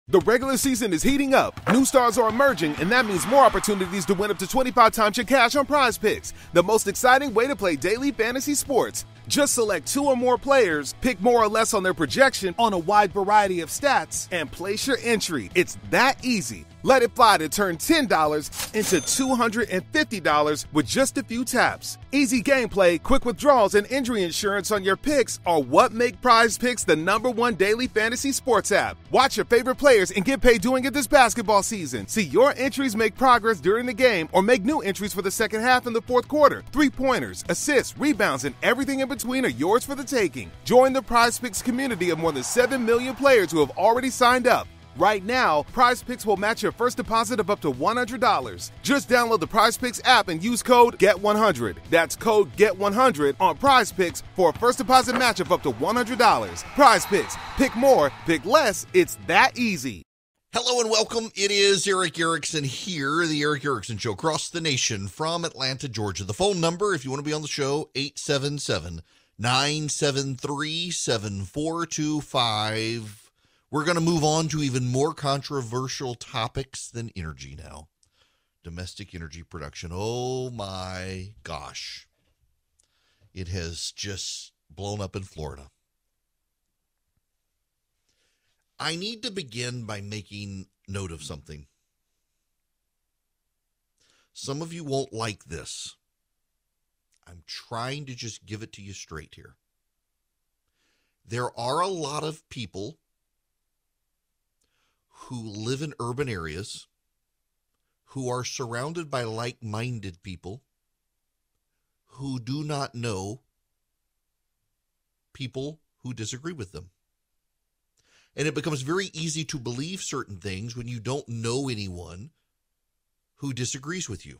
The regular season is heating up, new stars are emerging, and that means more opportunities to win up to 25 times your cash on Prize Picks, the most exciting way to play daily fantasy sports. Just select 2 or more players, pick more or less on their projection on a wide variety of stats, and place your entry. It's that easy. Let it fly to turn $10 into $250 with just a few taps. Easy gameplay, quick withdrawals, and injury insurance on your picks are what make Prize Picks the #1 daily fantasy sports app. Watch your favorite players and get paid doing it this basketball season. See your entries make progress during the game or make new entries for the second half and the fourth quarter. 3-pointers, assists, rebounds, and everything in between are yours for the taking. Join the Prize Picks community of more than 7 million players who have already signed up. Right now, Prize Picks will match your first deposit of up to $100. Just download the Prize Picks app and use code GET100. That's code GET100 on Prize Picks for a first deposit match of up to $100. Prize Picks. Pick more, pick less. It's that easy. Hello and welcome. It is Eric Erickson here, the Eric Erickson Show, across the nation from Atlanta, Georgia. The phone number, if you want to be on the show, 877-973-7425. We're going to move on to even more controversial topics than energy now. Domestic energy production. Oh my gosh. It has just blown up in Florida. I need to begin by making note of something. Some of you won't like this. I'm trying to just give it to you straight here. There are a lot of people who live in urban areas, who are surrounded by like-minded people, who do not know people who disagree with them. And it becomes very easy to believe certain things when you don't know anyone who disagrees with you.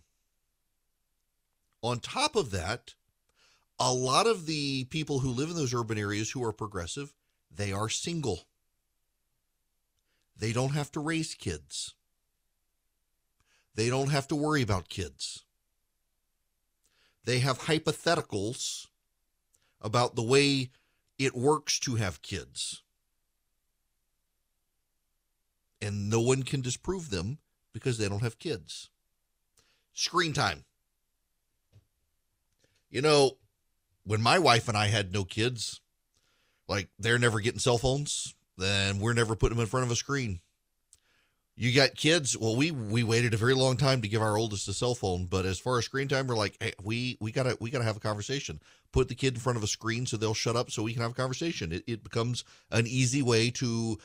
On top of that, a lot of the people who live in those urban areas who are progressive, they are single. They don't have to raise kids. They don't have to worry about kids. They have hypotheticals about the way it works to have kids. And no one can disprove them because they don't have kids. Screen time. You know, when my wife and I had no kids, like they're never getting cell phones, then we're never putting them in front of a screen. You got kids, well, we waited a very long time to give our oldest a cell phone, but as far as screen time, we're like, hey, we gotta have a conversation. Put the kid in front of a screen so they'll shut up so we can have a conversation. It becomes an easy way to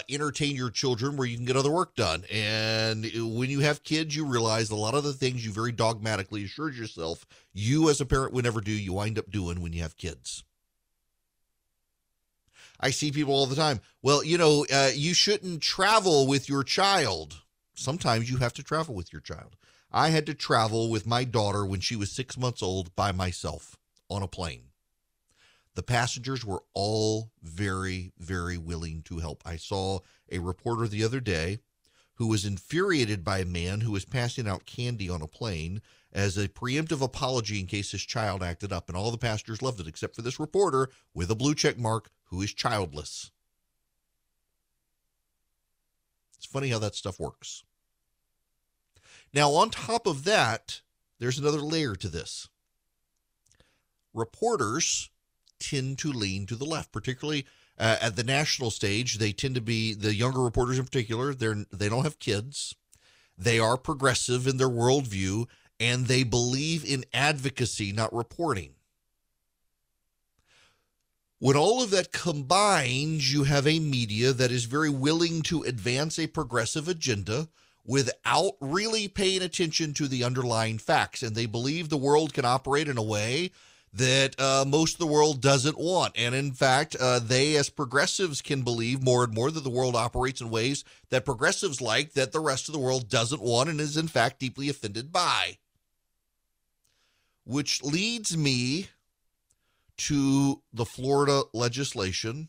entertain your children where you can get other work done. And when you have kids, you realize a lot of the things you very dogmatically assured yourself you as a parent would never do, you wind up doing when you have kids. I see people all the time. Well, you know, you shouldn't travel with your child. Sometimes you have to travel with your child. I had to travel with my daughter when she was 6 months old by myself on a plane. The passengers were all very, very willing to help. I saw a reporter the other day who was infuriated by a man who was passing out candy on a plane as a preemptive apology in case his child acted up. And all the passengers loved it, except for this reporter with a blue check mark who is childless. It's funny how that stuff works. Now, on top of that, there's another layer to this. Reporters tend to lean to the left, particularly at the national stage. They tend to be, the younger reporters in particular, they don't have kids. They are progressive in their worldview, and they believe in advocacy, not reporting. When all of that combines, you have a media that is very willing to advance a progressive agenda without really paying attention to the underlying facts. And they believe the world can operate in a way that most of the world doesn't want. And in fact, they as progressives can believe more and more that the world operates in ways that progressives like, that the rest of the world doesn't want and is in fact deeply offended by. Which leads me to the Florida legislation,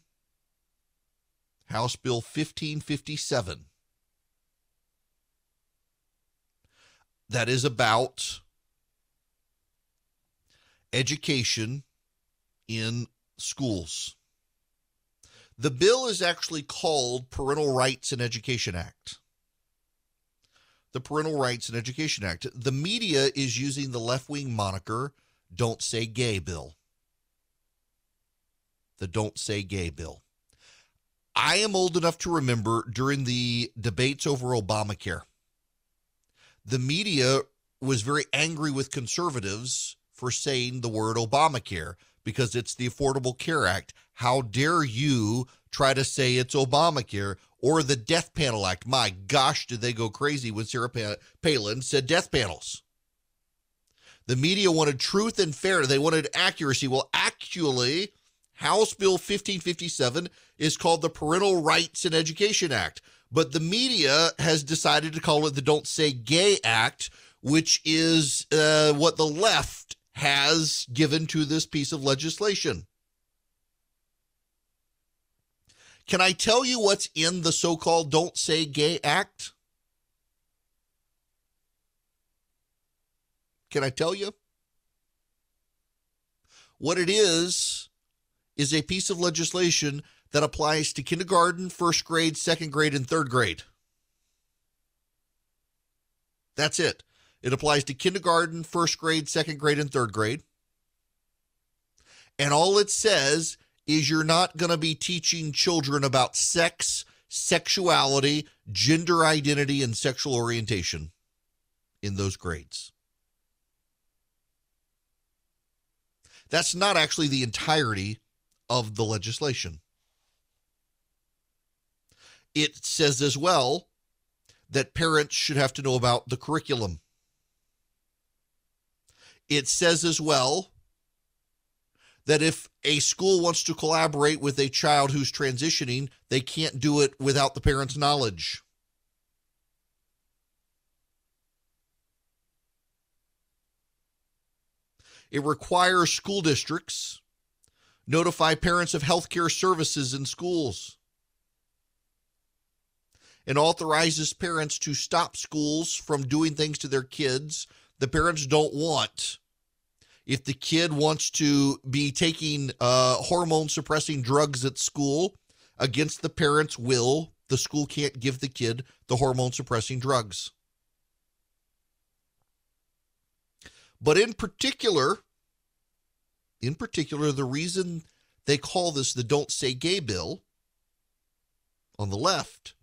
House Bill 1557. That is about education in schools. The bill is actually called Parental Rights and Education Act. The Parental Rights and Education Act. The media is using the left-wing moniker, Don't Say Gay Bill. The Don't Say Gay Bill. I am old enough to remember during the debates over Obamacare, the media was very angry with conservatives for saying the word Obamacare because it's the Affordable Care Act. How dare you try to say it's Obamacare? Or the Death Panel Act. My gosh, did they go crazy when Sarah Palin said death panels. The media wanted truth and fairness. They wanted accuracy. Well, actually, House Bill 1557 is called the Parental Rights and Education Act. But the media has decided to call it the Don't Say Gay Act, which is what the left has given to this piece of legislation. Can I tell you what's in the so-called Don't Say Gay Act? Can I tell you? What it is a piece of legislation that applies to kindergarten, first grade, second grade, and third grade. That's it. It applies to kindergarten, first grade, second grade, and third grade. And all it says is you're not going to be teaching children about sex, sexuality, gender identity, and sexual orientation in those grades. That's not actually the entirety of the legislation. It says as well that parents should have to know about the curriculum. It says as well that if a school wants to collaborate with a child who's transitioning, they can't do it without the parent's knowledge. It requires school districts notify parents of healthcare services in schools, and authorizes parents to stop schools from doing things to their kids the parents don't want. If the kid wants to be taking hormone-suppressing drugs at school against the parent's will, the school can't give the kid the hormone-suppressing drugs. But in particular, the reason they call this the Don't Say Gay Bill on the left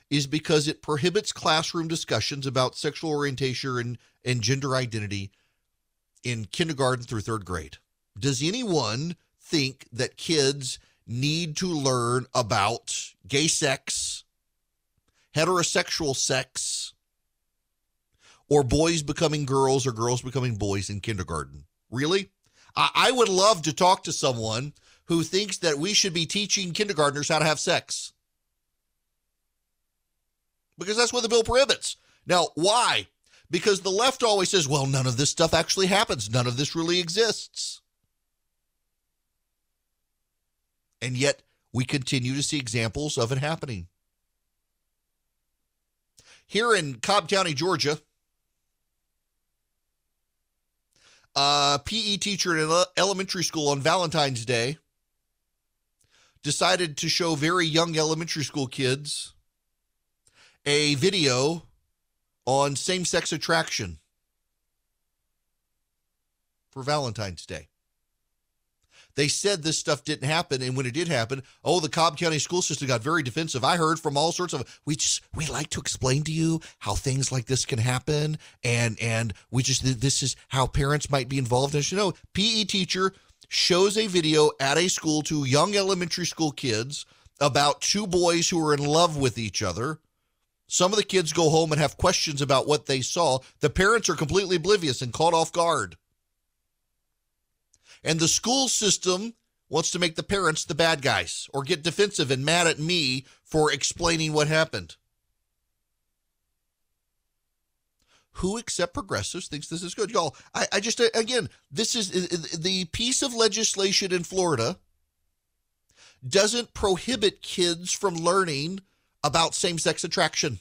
is because it prohibits classroom discussions about sexual orientation and gender identity in kindergarten through third grade. Does anyone think that kids need to learn about gay sex, heterosexual sex, or boys becoming girls or girls becoming boys in kindergarten? Really? I would love to talk to someone who thinks that we should be teaching kindergartners how to have sex, because that's what the bill prohibits. Now, why? Because the left always says, well, none of this stuff actually happens. None of this really exists. And yet we continue to see examples of it happening. Here in Cobb County, Georgia, a PE teacher in an elementary school on Valentine's Day decided to show very young elementary school kids a video on same-sex attraction for Valentine's Day. They said this stuff didn't happen, and when it did happen, the Cobb County school system got very defensive. I heard from all sorts of, we like to explain to you how things like this can happen, and this is how parents might be involved. And PE teacher shows a video at a school to young elementary school kids about two boys who are in love with each other. Some of the kids go home and have questions about what they saw. The parents are completely oblivious and caught off guard. And the school system wants to make the parents the bad guys or get defensive and mad at me for explaining what happened. Who except progressives thinks this is good? Y'all, I just, again, this is the piece of legislation in Florida doesn't prohibit kids from learning about same-sex attraction.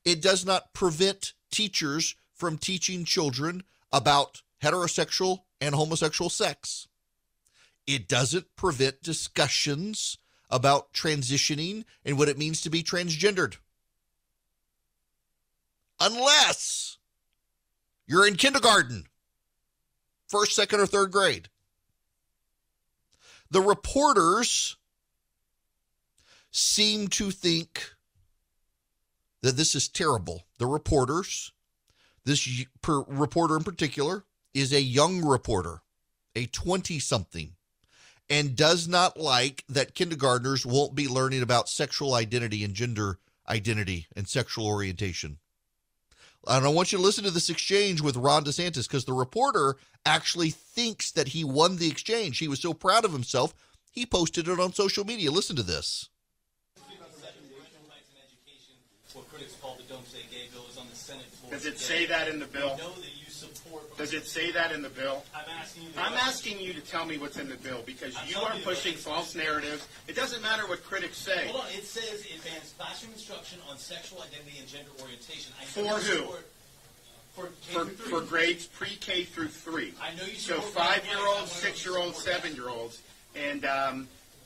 It does not prevent teachers from teaching children about heterosexual and homosexual sex. It doesn't prevent discussions about transitioning and what it means to be transgendered. Unless you're in kindergarten, first, second, or third grade. The reporters seem to think that this is terrible. The reporters, this reporter in particular, is a young reporter, a 20-something, and does not like that kindergartners won't be learning about sexual identity and gender identity and sexual orientation. And I want you to listen to this exchange with Ron DeSantis, because the reporter actually thinks that he won the exchange. He was so proud of himself, he posted it on social media. Listen to this. What critics call the Don't Say Gay bill is on the Senate floor. Does it say that in the bill? I know that you support. Does it say that in the bill? I'm asking you to tell me what's in the bill, because you are pushing false narratives. It doesn't matter what critics say. Hold on. It says it bans classroom instruction on sexual identity and gender orientation. For who? For grades pre-K through 3. I know you so support 5-year-olds, 6-year-olds, 7-year-olds. And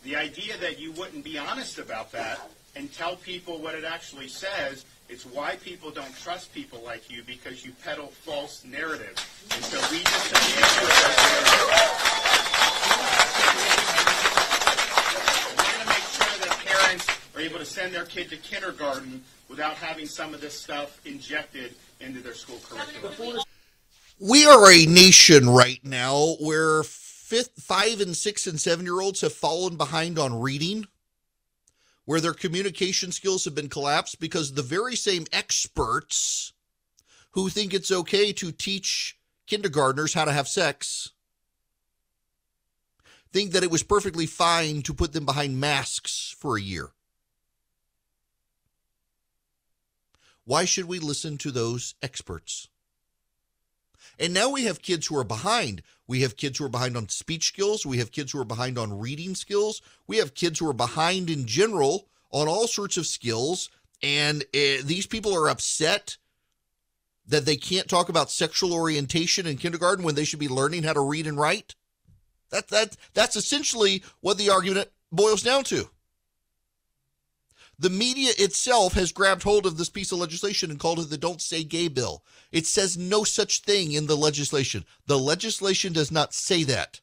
the idea that you wouldn't be honest about that and tell people what it actually says, it's why people don't trust people like you, because you peddle false narratives. And so we just we're going to make sure that parents are able to send their kid to kindergarten without having some of this stuff injected into their school curriculum. We are a nation right now where 5 and 6 and 7-year-olds have fallen behind on reading, where their communication skills have been collapsed because the very same experts who think it's okay to teach kindergartners how to have sex think that it was perfectly fine to put them behind masks for a year. Why should we listen to those experts? And now we have kids who are behind. We have kids who are behind on speech skills. We have kids who are behind on reading skills. We have kids who are behind in general on all sorts of skills. And these people are upset that they can't talk about sexual orientation in kindergarten when they should be learning how to read and write. That's essentially what the argument boils down to. The media itself has grabbed hold of this piece of legislation and called it the Don't Say Gay bill. It says no such thing in the legislation. The legislation does not say that.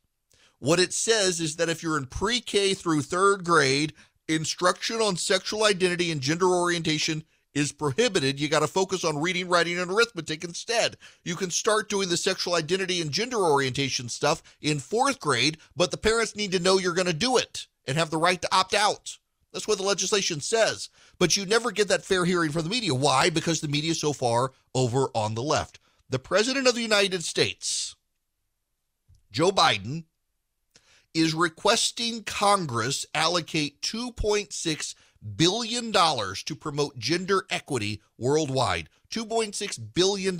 What it says is that if you're in pre-K through 3rd grade, instruction on sexual identity and gender orientation is prohibited. You got to focus on reading, writing, and arithmetic instead. You can start doing the sexual identity and gender orientation stuff in 4th grade, but the parents need to know you're going to do it and have the right to opt out. That's what the legislation says. But you never get that fair hearing from the media. Why? Because the media is so far over on the left. The President of the United States, Joe Biden, is requesting Congress allocate $2.6 billion to promote gender equity worldwide. $2.6 billion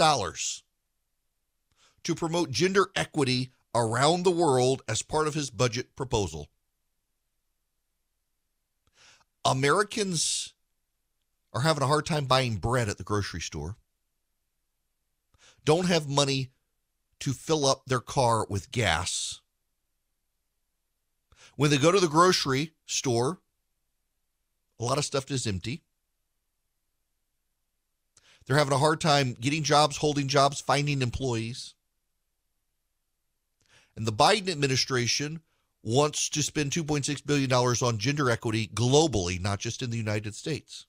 to promote gender equity around the world as part of his budget proposal. Americans are having a hard time buying bread at the grocery store, don't have money to fill up their car with gas. When they go to the grocery store, a lot of stuff is empty. They're having a hard time getting jobs, holding jobs, finding employees. And the Biden administration wants to spend $2.6 billion on gender equity globally, not just in the United States.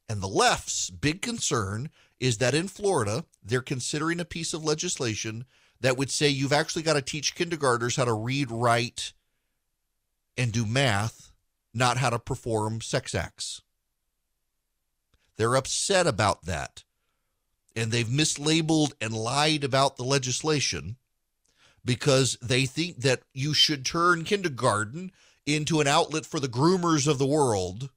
And the left's big concern is that in Florida, they're considering a piece of legislation that would say you've actually got to teach kindergartners how to read, write, and do math, not how to perform sex acts. They're upset about that. And they've mislabeled and lied about the legislation because they think that you should turn kindergarten into an outlet for the groomers of the world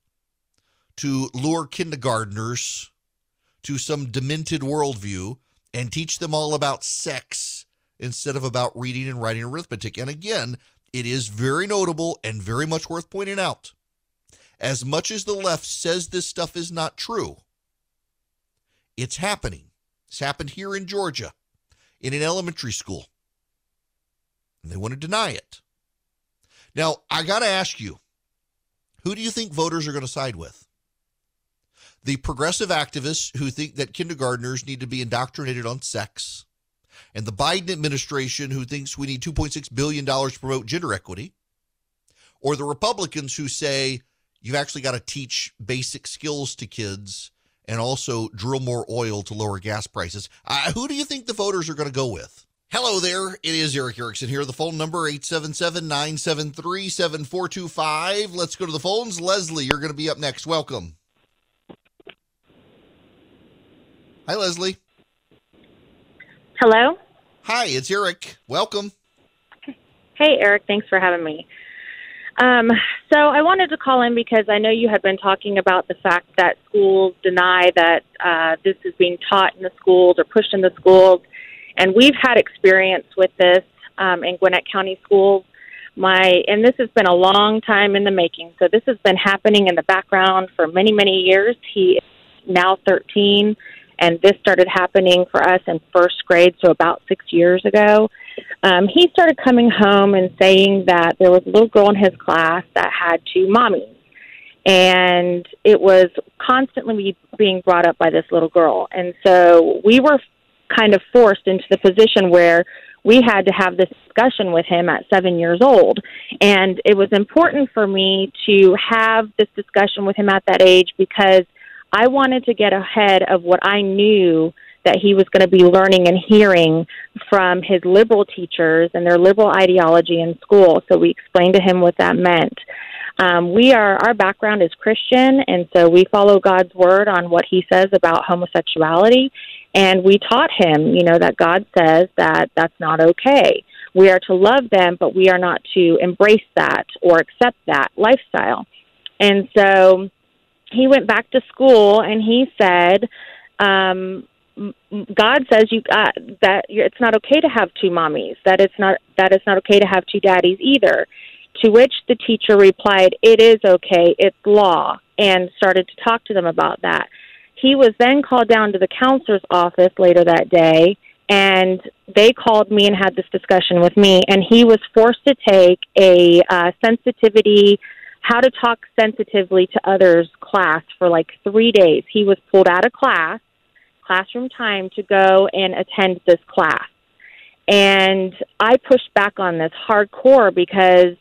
to lure kindergartners to some demented worldview and teach them all about sex instead of about reading and writing arithmetic. And again, it is very notable and very much worth pointing out. As much as the left says this stuff is not true, it's happening. It's happened here in Georgia in an elementary school. And they want to deny it. Now, I got to ask you, who do you think voters are going to side with? The progressive activists who think that kindergartners need to be indoctrinated on sex, and the Biden administration who thinks we need $2.6 billion to promote gender equity, or the Republicans who say you've actually got to teach basic skills to kids and also drill more oil to lower gas prices. Who do you think the voters are going to go with? Hello there. It is Eric Erickson here. The phone number, 877-973-7425. Let's go to the phones. Leslie, you're going to be up next. Welcome. Hi, Leslie. Hello? Hi, it's Eric. Welcome. Hey, Eric. Thanks for having me. So I wanted to call in because I know you had been talking about the fact that schools deny that this is being taught in the schools or pushed in the schools. And we've had experience with this in Gwinnett County schools. And this has been a long time in the making. So this has been happening in the background for many, many years. He is now 13, and this started happening for us in first grade, so about 6 years ago. He started coming home and saying that there was a little girl in his class that had two mommies. And it was constantly being brought up by this little girl. And so we were kind of forced into the position where we had to have this discussion with him at 7 years old. And it was important for me to have this discussion with him at that age because I wanted to get ahead of what I knew that he was going to be learning and hearing from his liberal teachers and their liberal ideology in school. So we explained to him what that meant. Our background is Christian, and so we follow God's word on what he says about homosexuality. And we taught him, that God says that that's not okay. We are to love them, but we are not to embrace that or accept that lifestyle. And so he went back to school and he said, God says that it's not okay to have two mommies, that it's not okay to have two daddies either. To which the teacher replied, it is okay, it's law, and started to talk to them about that. He was then called down to the counselor's office later that day, and they called me and had this discussion with me, and he was forced to take a sensitivity, how to talk sensitively to others class for like 3 days. He was pulled out of classroom time to go and attend this class. And I pushed back on this hardcore because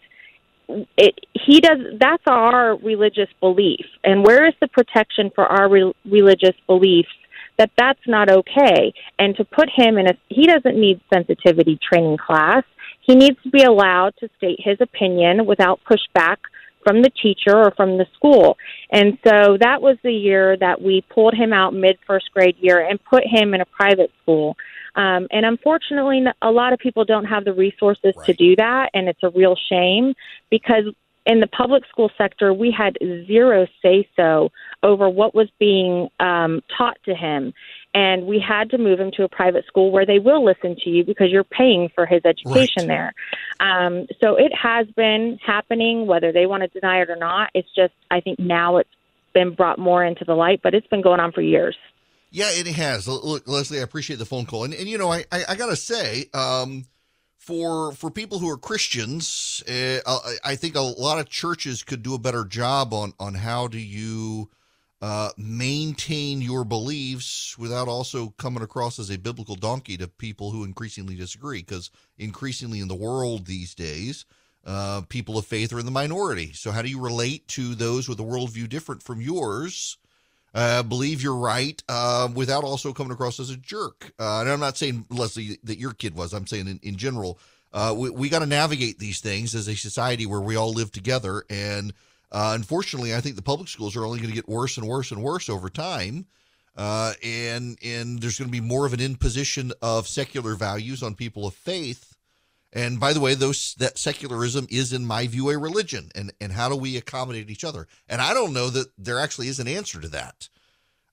that's our religious belief. And where is the protection for our religious beliefs that that's not okay? And to put him he doesn't need sensitivity training class. He needs to be allowed to state his opinion without pushback from the teacher or from the school. And so that was the year that we pulled him out mid-first grade year and put him in a private school. And unfortunately, a lot of people don't have the resources to do that, and it's a real shame because in the public school sector, we had zero say-so over what was being taught to him. And we had to move him to a private school where they will listen to you because you're paying for his education there. So it has been happening, whether they want to deny it or not. It's just, I think now it's been brought more into the light, but it's been going on for years. Yeah, it has. Look, Leslie, I appreciate the phone call. And I got to say, for people who are Christians, I think a lot of churches could do a better job on how do you maintain your beliefs without also coming across as a biblical donkey to people who increasingly disagree. Because increasingly in the world these days, people of faith are in the minority. So how do you relate to those with a worldview different from yours? Believe you're right without also coming across as a jerk. And I'm not saying, Leslie, that your kid was. I'm saying in general, we got to navigate these things as a society where we all live together. And unfortunately, I think the public schools are only going to get worse and worse and worse over time. And there's going to be more of an imposition of secular values on people of faith. And by the way, that secularism is, in my view, a religion. And how do we accommodate each other? And I don't know that there actually is an answer to that.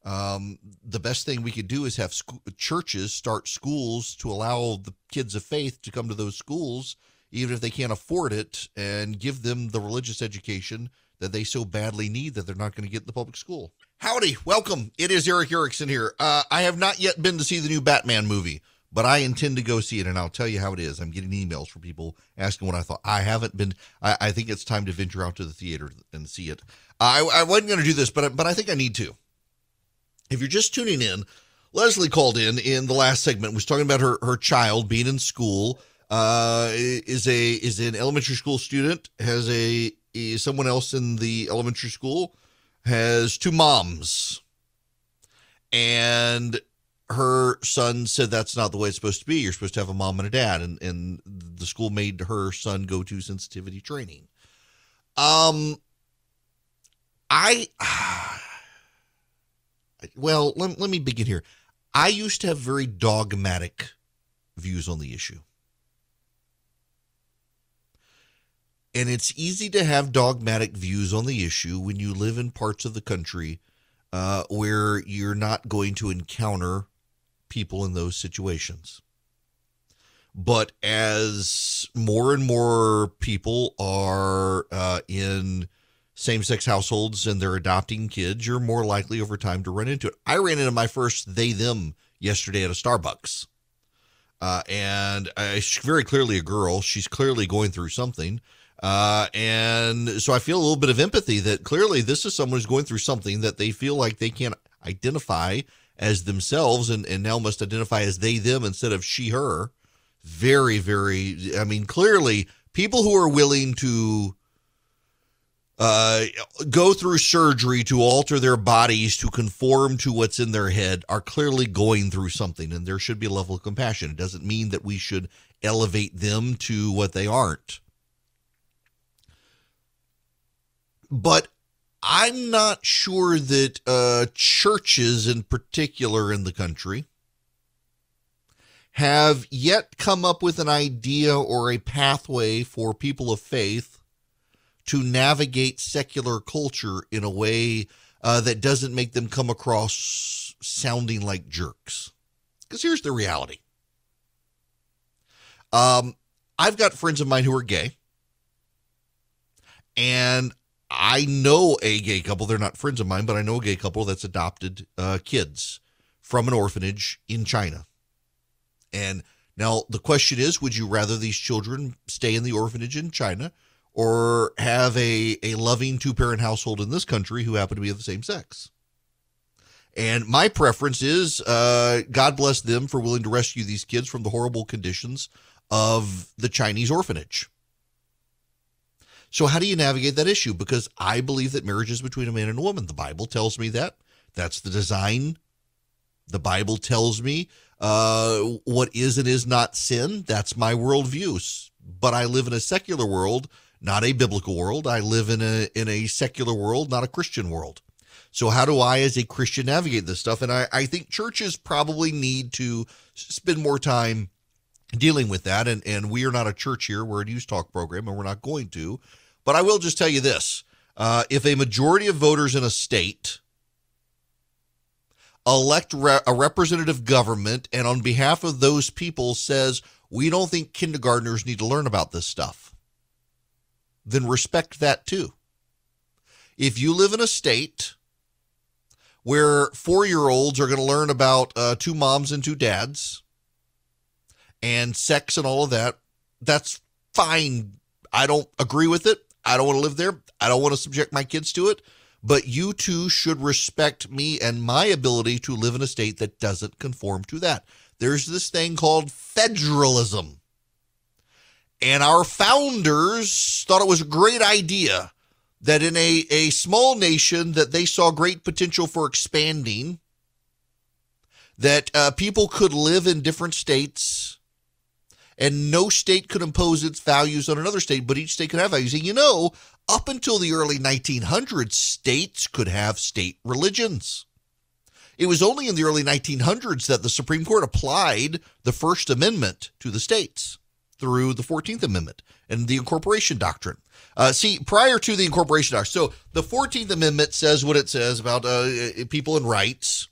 The best thing we could do is have churches start schools to allow the kids of faith to come to those schools, even if they can't afford it, and give them the religious education that they so badly need that they're not going to get in the public school. Howdy, welcome. It is Eric Erickson here. I have not yet been to see the new Batman movie, but I intend to go see it, and I'll tell you how it is. I'm getting emails from people asking what I thought. I haven't been. I think it's time to venture out to the theater and see it. I wasn't going to do this, but I think I need to. If you're just tuning in, Leslie called in the last segment, was talking about her child being in school, is an elementary school student, has someone else in the elementary school, has two moms, and her son said that's not the way it's supposed to be. You're supposed to have a mom and a dad, and the school made her son go to sensitivity training. Well, let me begin here. I used to have very dogmatic views on the issue. And it's easy to have dogmatic views on the issue when you live in parts of the country where you're not going to encounter people in those situations. But as more and more people are in same-sex households and they're adopting kids, you're more likely over time to run into it. I ran into my first they-them yesterday at a Starbucks. And she's very clearly a girl. She's clearly going through something. And so I feel a little bit of empathy that clearly this is someone who's going through something that they feel like they can't identify as themselves and now must identify as they, them instead of she, her. Very, very, I mean, clearly people who are willing to go through surgery to alter their bodies to conform to what's in their head are clearly going through something, and there should be a level of compassion. It doesn't mean that we should elevate them to what they aren't. But I'm not sure that churches in particular in the country have yet come up with an idea or a pathway for people of faith to navigate secular culture in a way that doesn't make them come across sounding like jerks. Because here's the reality. I've got friends of mine who are gay, and I know a gay couple. They're not friends of mine, but I know a gay couple that's adopted kids from an orphanage in China. And now the question is, would you rather these children stay in the orphanage in China or have a loving two-parent household in this country who happen to be of the same sex? And my preference is, God bless them for willing to rescue these kids from the horrible conditions of the Chinese orphanage. So how do you navigate that issue? Because I believe that marriage is between a man and a woman. The Bible tells me that. That's the design. The Bible tells me what is and is not sin. That's my worldview. But I live in a secular world, not a biblical world. I live in a secular world, not a Christian world. So how do I, as a Christian, navigate this stuff? And I think churches probably need to spend more time dealing with that. And we are not a church here. We're a news talk program, and we're not going to. But I will just tell you this. If a majority of voters in a state elect a representative government and on behalf of those people says, we don't think kindergartners need to learn about this stuff, then respect that too. If you live in a state where 4-year-olds are going to learn about two moms and two dads and sex and all of that, that's fine. I don't agree with it. I don't want to live there. I don't want to subject my kids to it. But you too should respect me and my ability to live in a state that doesn't conform to that. There's this thing called federalism. And our founders thought it was a great idea that in a small nation that they saw great potential for expanding, that people could live in different states and no state could impose its values on another state, but each state could have values. And up until the early 1900s, states could have state religions. It was only in the early 1900s that the Supreme Court applied the First Amendment to the states through the 14th Amendment and the incorporation doctrine. Prior to the incorporation doctrine, so the 14th Amendment says what it says about people and rights,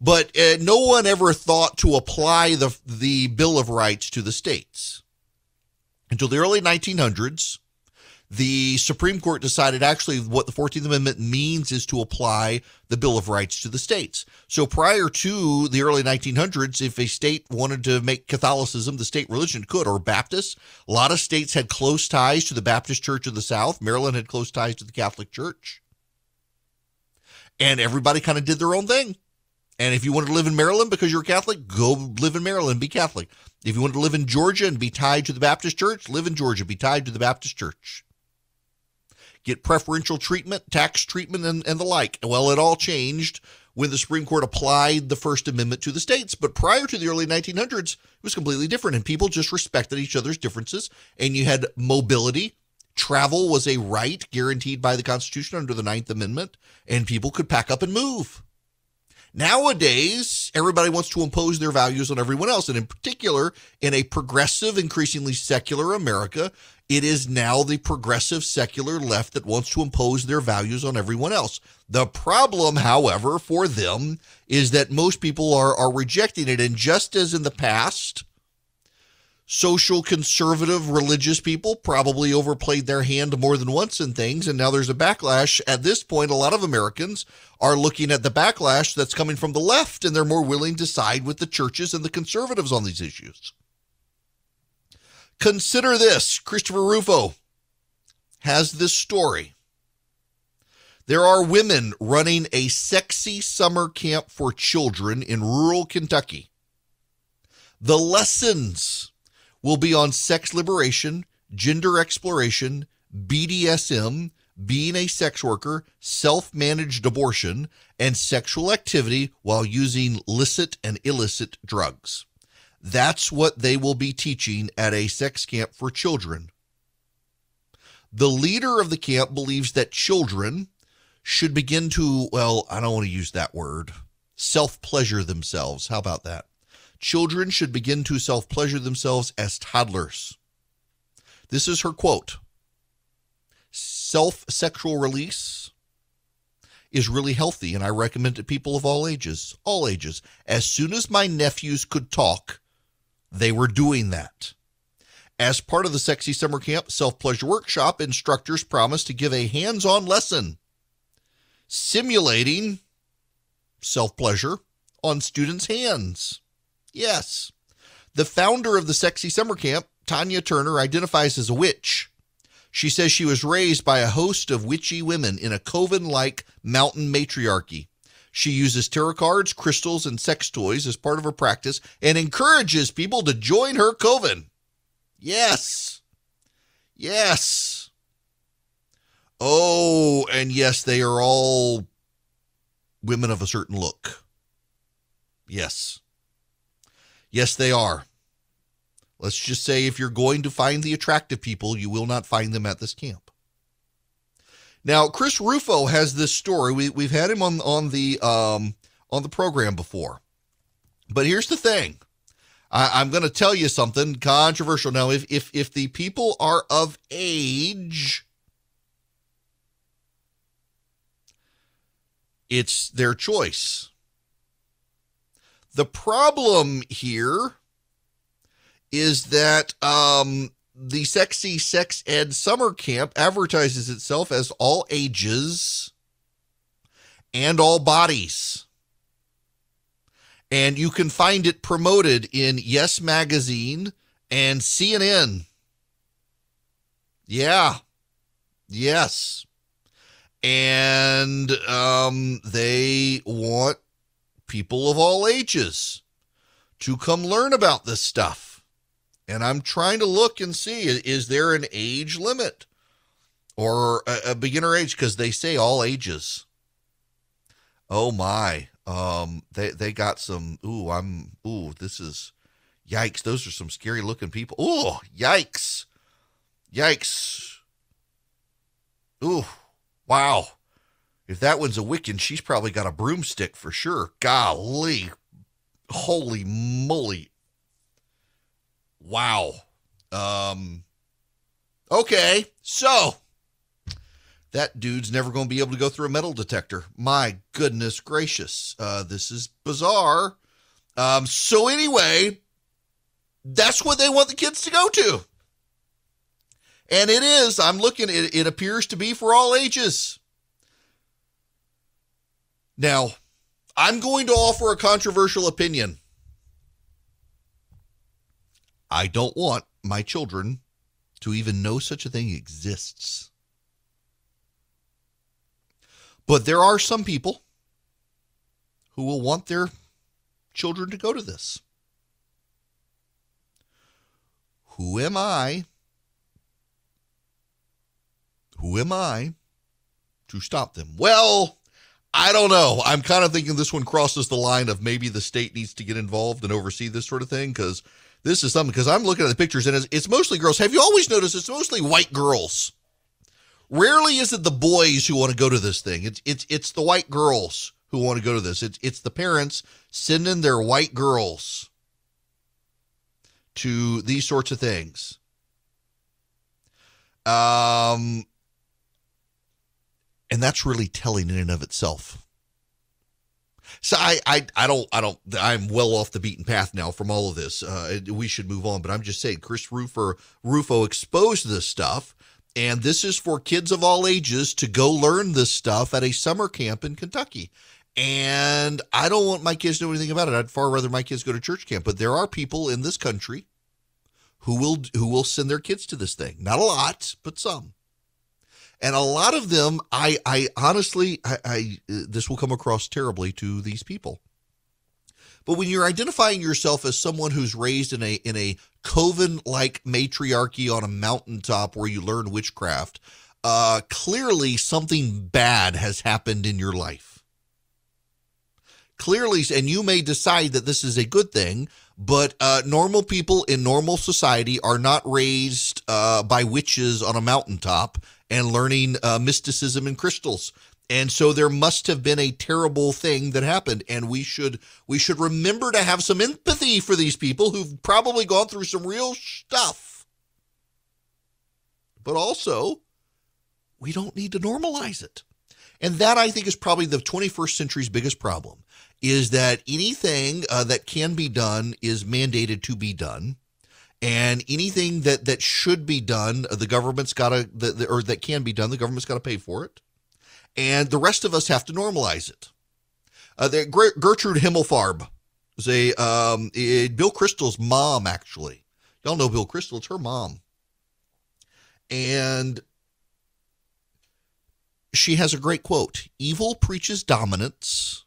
but no one ever thought to apply the Bill of Rights to the states. Until the early 1900s, the Supreme Court decided actually what the 14th Amendment means is to apply the Bill of Rights to the states. So prior to the early 1900s, if a state wanted to make Catholicism the state religion, could, or Baptist. A lot of states had close ties to the Baptist Church of the South. Maryland had close ties to the Catholic Church. And everybody kind of did their own thing. And if you wanted to live in Maryland because you're a Catholic, go live in Maryland, be Catholic. If you wanted to live in Georgia and be tied to the Baptist Church, live in Georgia, be tied to the Baptist Church. Get preferential treatment, tax treatment, and the like. Well, it all changed when the Supreme Court applied the First Amendment to the states. But prior to the early 1900s, it was completely different, and people just respected each other's differences, and you had mobility. Travel was a right guaranteed by the Constitution under the Ninth Amendment, and people could pack up and move. Nowadays, everybody wants to impose their values on everyone else, and in particular, in a progressive, increasingly secular America, it is now the progressive secular left that wants to impose their values on everyone else. The problem, however, for them is that most people are rejecting it, and just as in the past, social conservative religious people probably overplayed their hand more than once in things, and now there's a backlash. At this point, a lot of Americans are looking at the backlash that's coming from the left, and they're more willing to side with the churches and the conservatives on these issues. Consider this. Christopher Rufo has this story. There are women running a sexy summer camp for children in rural Kentucky. The lessons will be on sex liberation, gender exploration, BDSM, being a sex worker, self-managed abortion, and sexual activity while using licit and illicit drugs. That's what they will be teaching at a sex camp for children. The leader of the camp believes that children should begin to, well, I don't want to use that word, self-pleasure themselves. How about that? Children should begin to self-pleasure themselves as toddlers. This is her quote. Self-sexual release is really healthy, and I recommend it to people of all ages, all ages. As soon as my nephews could talk, they were doing that. As part of the Sexy Summer Camp Self-Pleasure Workshop, instructors promised to give a hands-on lesson simulating self-pleasure on students' hands. Yes. The founder of the Sexy Summer Camp, Tanya Turner, identifies as a witch. She says she was raised by a host of witchy women in a coven-like mountain matriarchy. She uses tarot cards, crystals, and sex toys as part of her practice and encourages people to join her coven. Yes. Yes. Oh, and yes, they are all women of a certain look. Yes. Yes, they are. Let's just say if you're going to find the attractive people, you will not find them at this camp. Now, Chris Rufo has this story. We've had him on the program before. But here's the thing. I'm going to tell you something controversial. Now, if the people are of age, it's their choice. The problem here is that the Sexy Sex Ed Summer Camp advertises itself as all ages and all bodies. And you can find it promoted in Yes Magazine and CNN. Yeah. Yes. And they want people of all ages to come learn about this stuff. And I'm trying to look and see, is there an age limit or a beginner age? Because they say all ages. Oh my. They got some, this is, yikes. Those are some scary looking people. Ooh, yikes. Yikes. Ooh, wow. If that one's a Wiccan, she's probably got a broomstick for sure. Golly. Holy moly. Wow. Okay, so that dude's never going to be able to go through a metal detector. My goodness gracious. This is bizarre. So anyway, that's what they want the kids to go to. And it is. I'm looking. It appears to be for all ages. Now, I'm going to offer a controversial opinion. I don't want my children to even know such a thing exists. But there are some people who will want their children to go to this. Who am I? Who am I to stop them? Well, I don't know. I'm kind of thinking this one crosses the line of maybe the state needs to get involved and oversee this sort of thing, because this is something, because I'm looking at the pictures and it's mostly girls. Have you always noticed it's mostly white girls? Rarely is it the boys who want to go to this thing. It's the white girls who want to go to this. It's the parents sending their white girls to these sorts of things. And that's really telling in and of itself. So I'm well off the beaten path now from all of this. We should move on, but I'm just saying Chris Rufo exposed this stuff, and this is for kids of all ages to go learn this stuff at a summer camp in Kentucky. And I don't want my kids to know anything about it. I'd far rather my kids go to church camp, but there are people in this country who will send their kids to this thing. Not a lot, but some. And a lot of them, I honestly, this will come across terribly to these people. But when you're identifying yourself as someone who's raised in a coven-like matriarchy on a mountaintop where you learn witchcraft, clearly something bad has happened in your life. Clearly, and you may decide that this is a good thing, but normal people in normal society are not raised by witches on a mountaintop and learning mysticism and crystals. And so there must have been a terrible thing that happened, and we should remember to have some empathy for these people who've probably gone through some real stuff. But also, we don't need to normalize it. And that, I think, is probably the 21st century's biggest problem, is that anything that can be done is mandated to be done. And anything that should be done, the government's got to, or that can be done, the government's got to pay for it. And the rest of us have to normalize it. Gertrude Himmelfarb was Bill Kristol's mom, actually. Y'all know Bill Kristol, it's her mom. And she has a great quote: "Evil preaches dominance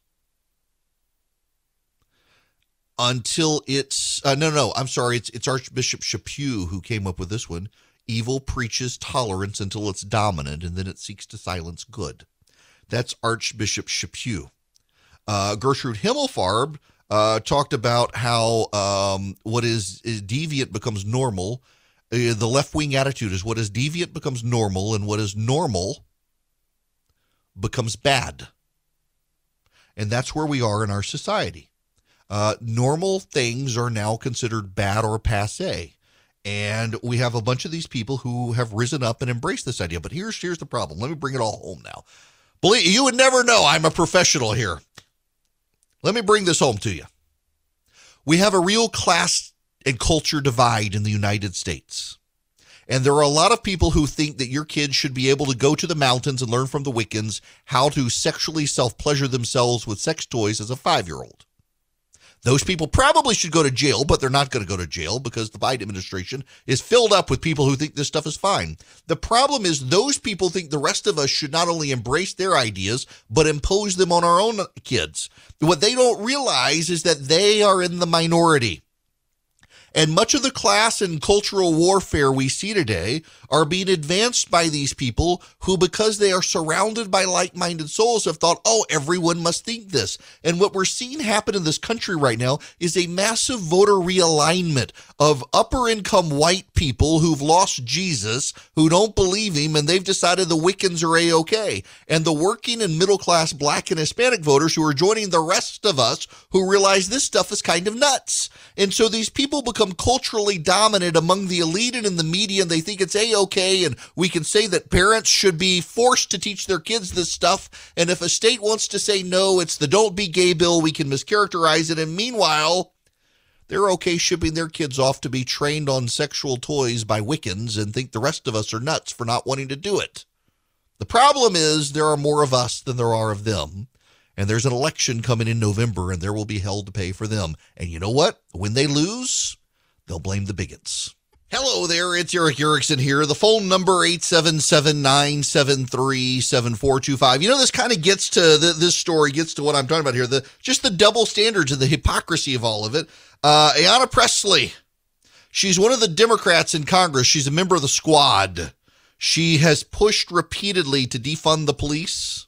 until it's, it's Archbishop Chaput who came up with this one. Evil preaches tolerance until it's dominant, and then it seeks to silence good." That's Archbishop Chaput. Gertrude Himmelfarb talked about how what is deviant becomes normal. The left-wing attitude is what is deviant becomes normal, and what is normal becomes bad. And that's where we are in our society. Normal things are now considered bad or passé. And we have a bunch of these people who have risen up and embraced this idea. But here's the problem. Let me bring it all home now. Believe you would never know I'm a professional here. Let me bring this home to you. We have a real class and culture divide in the United States. And there are a lot of people who think that your kids should be able to go to the mountains and learn from the Wiccans how to sexually self-pleasure themselves with sex toys as a 5-year-old. Those people probably should go to jail, but they're not going to go to jail because the Biden administration is filled up with people who think this stuff is fine. The problem is those people think the rest of us should not only embrace their ideas, but impose them on our own kids. What they don't realize is that they are in the minority. And much of the class and cultural warfare we see today are being advanced by these people who, because they are surrounded by like-minded souls, have thought, oh, everyone must think this. And what we're seeing happen in this country right now is a massive voter realignment of upper-income white people who've lost Jesus, who don't believe him, and they've decided the Wiccans are A-OK. And the working and middle-class black and Hispanic voters who are joining the rest of us who realize this stuff is kind of nuts. And so these people become culturally dominant among the elite and in the media, and they think it's A-OK, and we can say that parents should be forced to teach their kids this stuff, and if a state wants to say no, it's the Don't Be Gay bill, we can mischaracterize it, and meanwhile, they're okay shipping their kids off to be trained on sexual toys by Wiccans and think the rest of us are nuts for not wanting to do it. The problem is there are more of us than there are of them. And there's an election coming in November, and there will be hell to pay for them. And you know what? When they lose, they'll blame the bigots. Hello there, it's Eric Erickson here. The phone number, 877-973-7425. You know, this kind of gets to, this story gets to what I'm talking about here, just the double standards and the hypocrisy of all of it. Ayanna Pressley, she's one of the Democrats in Congress. She's a member of the squad. She has pushed repeatedly to defund the police.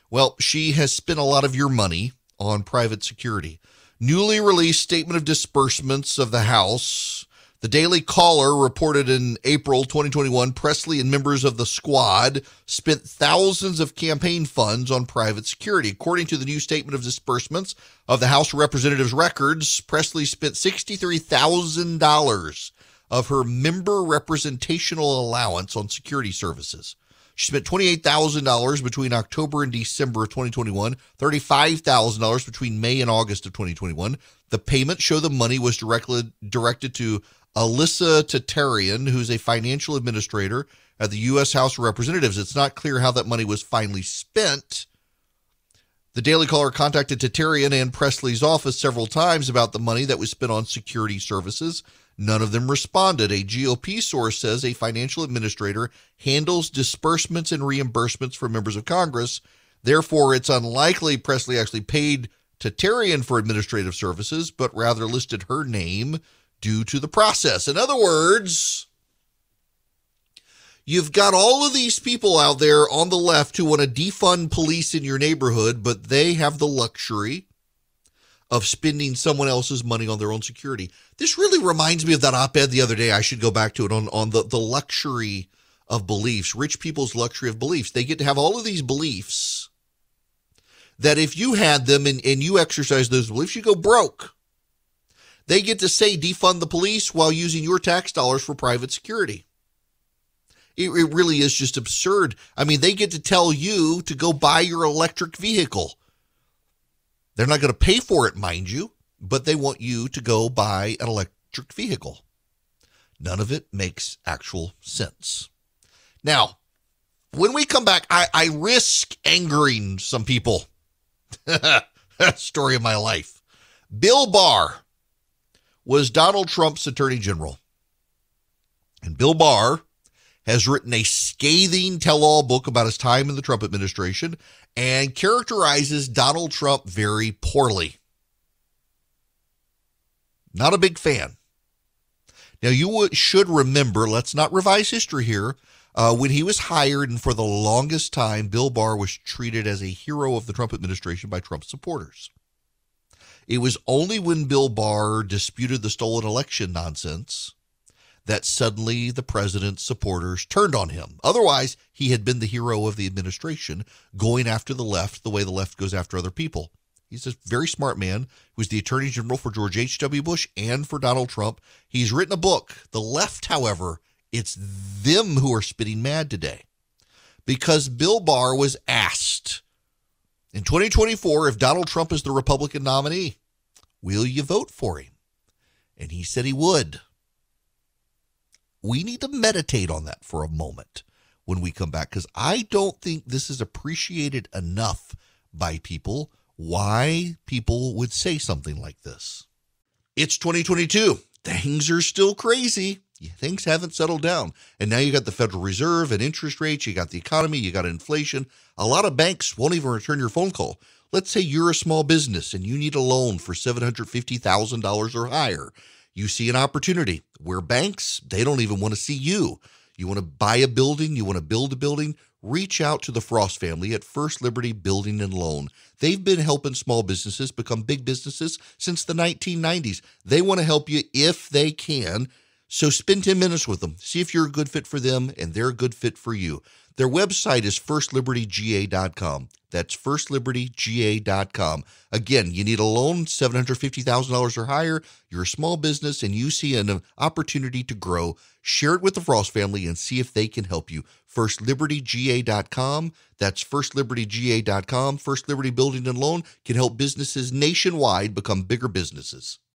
Well, she has spent a lot of your money on private security. Newly released statement of disbursements of the House. The Daily Caller reported in April 2021, Pressley and members of the squad spent thousands of campaign funds on private security. According to the new statement of disbursements of the House of Representatives records, Pressley spent $63,000 of her member representational allowance on security services. She spent $28,000 between October and December of 2021, $35,000 between May and August of 2021. The payments show the money was directed to Alyssa Tatarian, who's a financial administrator at the U.S. House of Representatives. It's not clear how that money was finally spent. The Daily Caller contacted Tatarian and Pressley's office several times about the money that was spent on security services. None of them responded. A GOP source says a financial administrator handles disbursements and reimbursements for members of Congress. Therefore, it's unlikely Pressley actually paid Tatarian for administrative services, but rather listed her name due to the process. In other words, you've got all of these people out there on the left who want to defund police in your neighborhood, but they have the luxury of spending someone else's money on their own security. This really reminds me of that op-ed the other day. I should go back to it on the luxury of beliefs, rich people's luxury of beliefs. They get to have all of these beliefs that if you had them and you exercise those beliefs, you go broke. They get to say defund the police while using your tax dollars for private security. It really is just absurd. I mean, they get to tell you to go buy your electric vehicle. They're not going to pay for it, mind you, but they want you to go buy an electric vehicle. None of it makes actual sense. Now, when we come back, I risk angering some people. Story of my life. Bill Barr was Donald Trump's attorney general. And Bill Barr has written a scathing tell-all book about his time in the Trump administration and characterizes Donald Trump very poorly. Not a big fan. Now, you should remember, let's not revise history here, when he was hired, and for the longest time, Bill Barr was treated as a hero of the Trump administration by Trump supporters. It was only when Bill Barr disputed the stolen election nonsense that suddenly the president's supporters turned on him. Otherwise, he had been the hero of the administration, going after the left the way the left goes after other people. He's a very smart man who was the attorney general for George H.W. Bush and for Donald Trump. He's written a book. The left, however, it's them who are spitting mad today. Because Bill Barr was asked in 2024, if Donald Trump is the Republican nominee, will you vote for him? And he said he would. We need to meditate on that for a moment when we come back, because I don't think this is appreciated enough by people, why people would say something like this. It's 2022. Things are still crazy. Things haven't settled down. And now you got the Federal Reserve and interest rates. You got the economy. You got inflation. A lot of banks won't even return your phone call. Let's say you're a small business and you need a loan for $750,000 or higher. You see an opportunity where banks, they don't even want to see you. You want to buy a building, you want to build a building, reach out to the Frost family at First Liberty Building and Loan. They've been helping small businesses become big businesses since the 1990s. They want to help you if they can. So spend 10 minutes with them. See if you're a good fit for them and they're a good fit for you. Their website is firstlibertyga.com. That's firstlibertyga.com. Again, you need a loan, $750,000 or higher. You're a small business and you see an opportunity to grow. Share it with the Frost family and see if they can help you. Firstlibertyga.com. That's firstlibertyga.com. First Liberty Building and Loan can help businesses nationwide become bigger businesses.